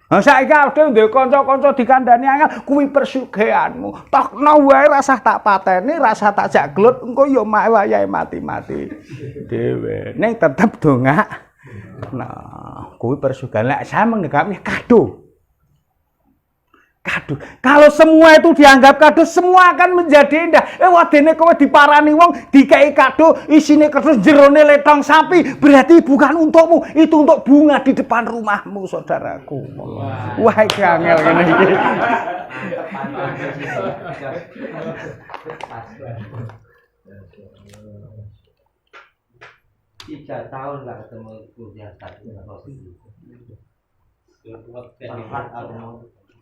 Lah saiki awake duwe kanca-kanca dikandani angel kuwi persugihanmu. Tokno wae rasah tak pateni, rasah tak jak glut engko ya wayahe mati-mati dhewe. Ning tetep dongak. Nah, kuwi persugihan. Lah saya menganggapnya kado. Kado. Kalau semua itu dianggap kado, semua akan menjadi indah. Wadene kowe diparani wong, dikai kado, isine kertas jerone letong sapi, berarti bukan untukmu, itu untuk bunga di depan rumahmu, saudaraku. Wah, iki angel ngene iki. 3 tahun lah ketemu kuliah satu.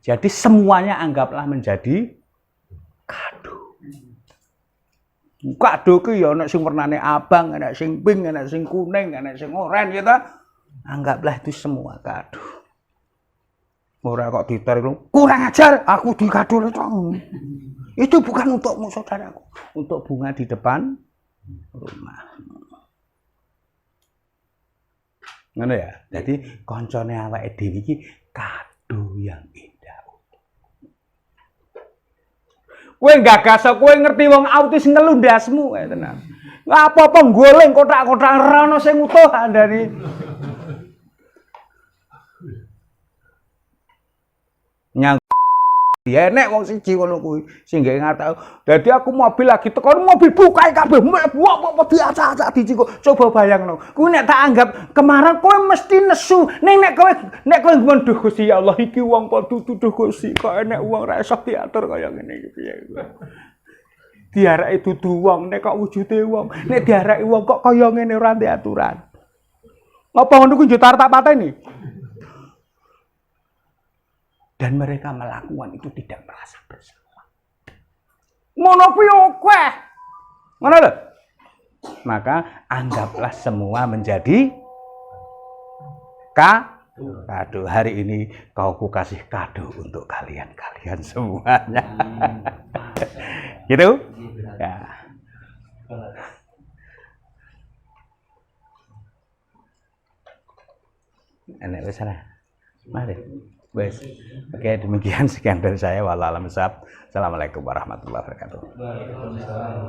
Jadi semuanya anggaplah menjadi kado. Kado ki ya ana sing wernane abang, ana sing pink, ana sing kuning, ana sing oranye ya ta. Anggaplah itu semua kado. Ora kok ditarik kurang ajar, aku dikado tong. Itu bukan untukmu saudaraku, untuk bunga di depan rumah. Ngono ya. Jadi koncone awake dhewe iki kado yang indah. Kowe gagas kowe ngerti wong autis ngelundasmu kae tenan. Apa-apa goleng kotak-kotak ora ono sing utuh andane. Nyang ya nek wong siji ngono kuwi sing gawe ngatak. Dadi aku mobil lagi tekan mobil bukae kabeh apa diacak-acak dicikuk. Coba bayangno. Kuwi nek tak anggap kemarin kowe mesti nesu. Nek kowe ngomong Gusti ya Allah iki wong kok dudu Gusti kok enek wong ra iso diatur kaya ngene iki piye. Diarake dudu wong nek kok wujude wong. Nek diarake wong kok kaya ngene ora diaturan. Apa ngono kuwi njot tak pateni? Dan mereka melakukan itu tidak merasa bersalah. Ngono kuwi akeh. Ngono lho. Maka anggaplah semua menjadi kado. Hari ini kau ku kasih kado untuk kalian semuanya. Gitu? Ya. Enak wis lah. Mari. Wes. Oke, demikian sekian dari saya. Wallahualam bishawab. Assalamualaikum warahmatullahi wabarakatuh. Waalaikumsalam.